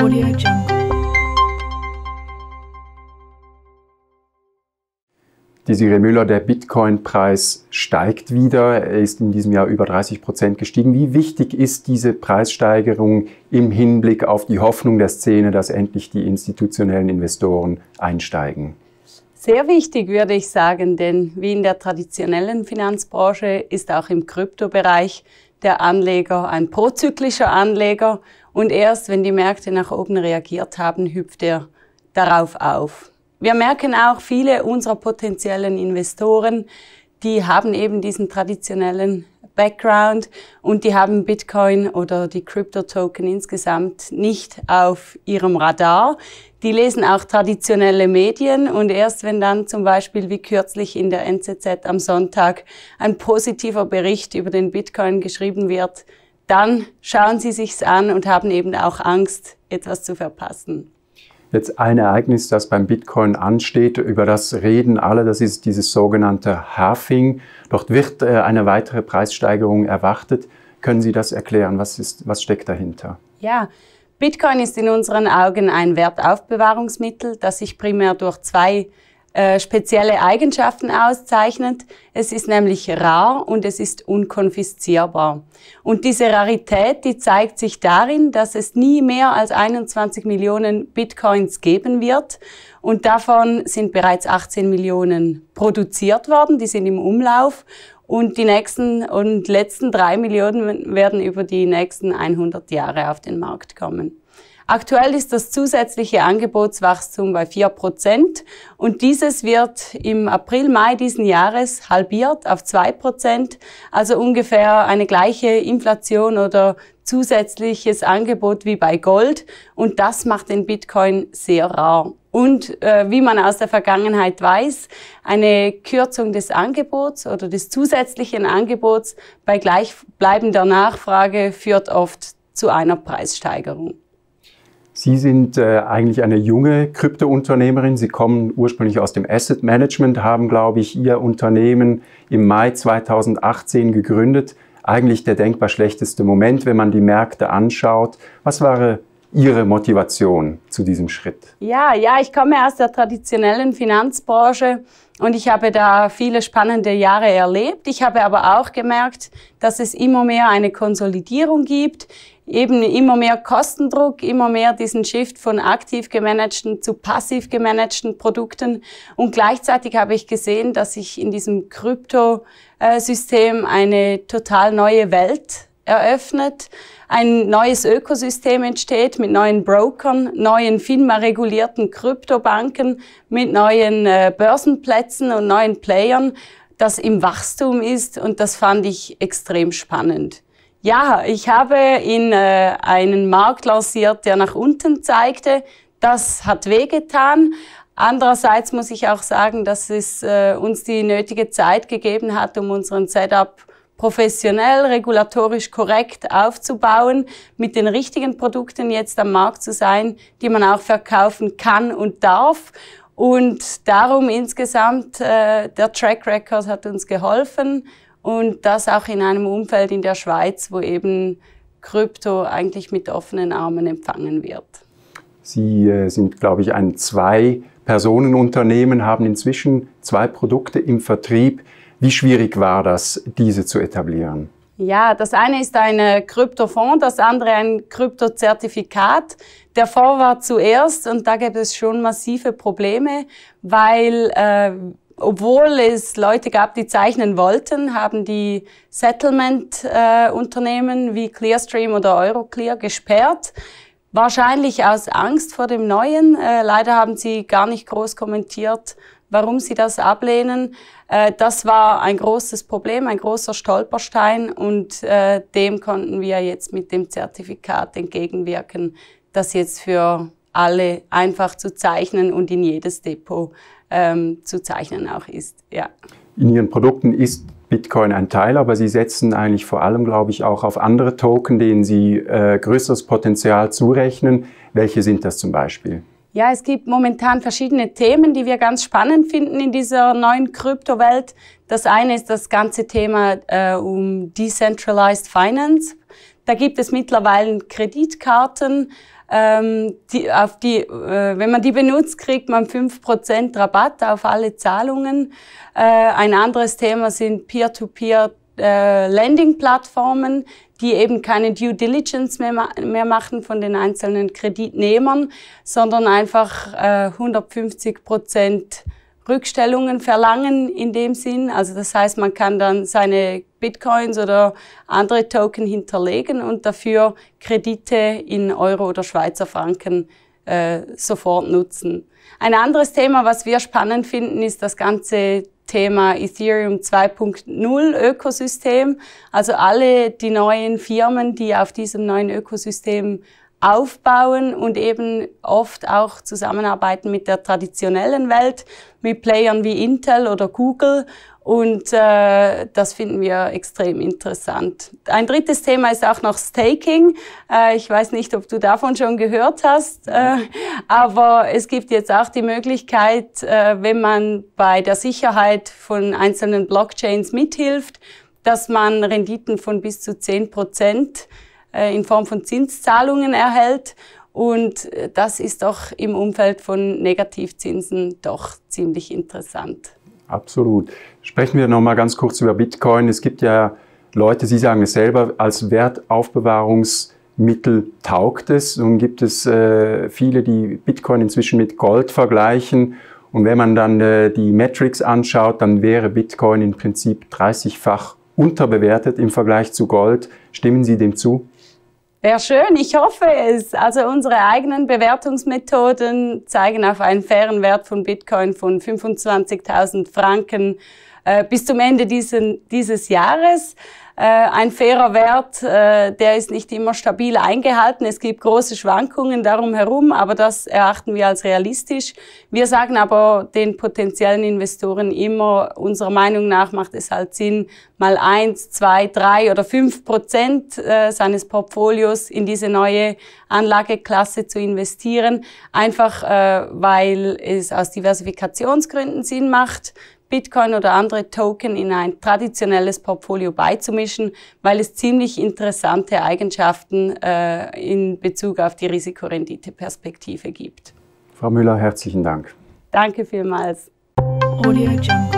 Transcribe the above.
Audio Jungle. Desiree Müller, der Bitcoin-Preis steigt wieder. Er ist in diesem Jahr über 30% gestiegen. Wie wichtig ist diese Preissteigerung im Hinblick auf die Hoffnung der Szene, dass endlich die institutionellen Investoren einsteigen? Sehr wichtig, würde ich sagen, denn wie in der traditionellen Finanzbranche ist auch im Kryptobereich der Anleger ein prozyklischer Anleger und erst wenn die Märkte nach oben reagiert haben, hüpft er darauf auf. Wir merken auch, viele unserer potenziellen Investoren, die haben eben diesen traditionellen Background und die haben Bitcoin oder die Kryptotoken insgesamt nicht auf ihrem Radar. Die lesen auch traditionelle Medien und erst wenn dann zum Beispiel wie kürzlich in der NZZ am Sonntag ein positiver Bericht über den Bitcoin geschrieben wird, dann schauen sie sich's an und haben eben auch Angst, etwas zu verpassen. Jetzt ein Ereignis, das beim Bitcoin ansteht, über das reden alle, das ist dieses sogenannte Halving. Dort wird eine weitere Preissteigerung erwartet. Können Sie das erklären? Was steckt dahinter? Ja, Bitcoin ist in unseren Augen ein Wertaufbewahrungsmittel, das sich primär durch zwei spezielle Eigenschaften auszeichnet. Es ist nämlich rar und es ist unkonfiszierbar. Und diese Rarität, die zeigt sich darin, dass es nie mehr als 21 Millionen Bitcoins geben wird. Und davon sind bereits 18 Millionen produziert worden, die sind im Umlauf. Und die nächsten und letzten 3 Millionen werden über die nächsten 100 Jahre auf den Markt kommen. Aktuell ist das zusätzliche Angebotswachstum bei 4% und dieses wird im April, Mai diesen Jahres halbiert auf 2%, also ungefähr eine gleiche Inflation oder zusätzliches Angebot wie bei Gold und das macht den Bitcoin sehr rar. Und wie man aus der Vergangenheit weiß, eine Kürzung des Angebots oder des zusätzlichen Angebots bei gleichbleibender Nachfrage führt oft zu einer Preissteigerung. Sie sind eigentlich eine junge Kryptounternehmerin. Sie kommen ursprünglich aus dem Asset Management, haben, glaube ich, Ihr Unternehmen im Mai 2018 gegründet. Eigentlich der denkbar schlechteste Moment, wenn man die Märkte anschaut. Was war Ihre Motivation zu diesem Schritt? Ja, ich komme aus der traditionellen Finanzbranche und ich habe da viele spannende Jahre erlebt. Ich habe aber auch gemerkt, dass es immer mehr eine Konsolidierung gibt, eben immer mehr Kostendruck, immer mehr diesen Shift von aktiv gemanagten zu passiv gemanagten Produkten. Und gleichzeitig habe ich gesehen, dass sich in diesem Kryptosystem eine total neue Welt eröffnet, ein neues Ökosystem entsteht mit neuen Brokern, neuen FINMA-regulierten Kryptobanken, mit neuen Börsenplätzen und neuen Playern, das im Wachstum ist und das fand ich extrem spannend. Ja, ich habe in einen Markt lanciert, der nach unten zeigte. Das hat wehgetan. Andererseits muss ich auch sagen, dass es uns die nötige Zeit gegeben hat, um unseren Setup professionell, regulatorisch korrekt aufzubauen, mit den richtigen Produkten jetzt am Markt zu sein, die man auch verkaufen kann und darf. Und darum insgesamt, der Track Record hat uns geholfen. Und das auch in einem Umfeld in der Schweiz, wo eben Krypto eigentlich mit offenen Armen empfangen wird. Sie sind, glaube ich, ein 2-Personen-Unternehmen, haben inzwischen 2 Produkte im Vertrieb. Wie schwierig war das, diese zu etablieren? Ja, das eine ist ein Kryptofonds, das andere ein Kryptozertifikat. Der Fonds war zuerst und da gab es schon massive Probleme, weil obwohl es Leute gab, die zeichnen wollten, haben die Settlement-Unternehmen wie Clearstream oder Euroclear gesperrt. Wahrscheinlich aus Angst vor dem Neuen. Leider haben sie gar nicht groß kommentiert, warum sie das ablehnen. Das war ein großes Problem, ein großer Stolperstein und dem konnten wir jetzt mit dem Zertifikat entgegenwirken, das jetzt für alle einfach zu zeichnen und in jedes Depot zu zeichnen auch ist. Ja. In Ihren Produkten ist Bitcoin ein Teil, aber Sie setzen eigentlich vor allem, glaube ich, auch auf andere Token, denen Sie größeres Potenzial zurechnen. Welche sind das zum Beispiel? Ja, es gibt momentan verschiedene Themen, die wir ganz spannend finden in dieser neuen Kryptowelt. Das eine ist das ganze Thema um Decentralized Finance. Da gibt es mittlerweile Kreditkarten, wenn man die benutzt, kriegt man 5% Rabatt auf alle Zahlungen. Ein anderes Thema sind Peer-to-Peer Lending-Plattformen, die eben keine Due Diligence mehr machen von den einzelnen Kreditnehmern, sondern einfach 150% Rückstellungen verlangen in dem Sinn. Also das heißt, man kann dann seine Bitcoins oder andere Token hinterlegen und dafür Kredite in Euro oder Schweizer Franken sofort nutzen. Ein anderes Thema, was wir spannend finden, ist das ganze Thema Ethereum 2.0 Ökosystem. Also alle die neuen Firmen, die auf diesem neuen Ökosystem aufbauen und eben oft auch zusammenarbeiten mit der traditionellen Welt, mit Playern wie Intel oder Google. Und das finden wir extrem interessant. Ein drittes Thema ist auch noch Staking. Ich weiß nicht, ob du davon schon gehört hast, aber es gibt jetzt auch die Möglichkeit, wenn man bei der Sicherheit von einzelnen Blockchains mithilft, dass man Renditen von bis zu 10% in Form von Zinszahlungen erhält. Und das ist doch im Umfeld von Negativzinsen doch ziemlich interessant. Absolut. Sprechen wir noch mal ganz kurz über Bitcoin. Es gibt ja Leute, Sie sagen es selber, als Wertaufbewahrungsmittel taugt es. Nun gibt es viele, die Bitcoin inzwischen mit Gold vergleichen. Und wenn man dann die Metrics anschaut, dann wäre Bitcoin im Prinzip 30-fach unterbewertet im Vergleich zu Gold. Stimmen Sie dem zu? Wäre schön, ich hoffe es. Also unsere eigenen Bewertungsmethoden zeigen auf einen fairen Wert von Bitcoin von 25.000 Franken bis zum Ende dieses Jahres. Ein fairer Wert, der ist nicht immer stabil eingehalten. Es gibt große Schwankungen darum herum, aber das erachten wir als realistisch. Wir sagen aber den potenziellen Investoren immer, unserer Meinung nach macht es halt Sinn, mal 1, 2, 3 oder 5% seines Portfolios in diese neue Anlageklasse zu investieren. Einfach, weil es aus Diversifikationsgründen Sinn macht, Bitcoin oder andere Token in ein traditionelles Portfolio beizumischen, weil es ziemlich interessante Eigenschaften in Bezug auf die Risikorendite-Perspektive gibt. Frau Müller, herzlichen Dank. Danke vielmals. Audio Jungle.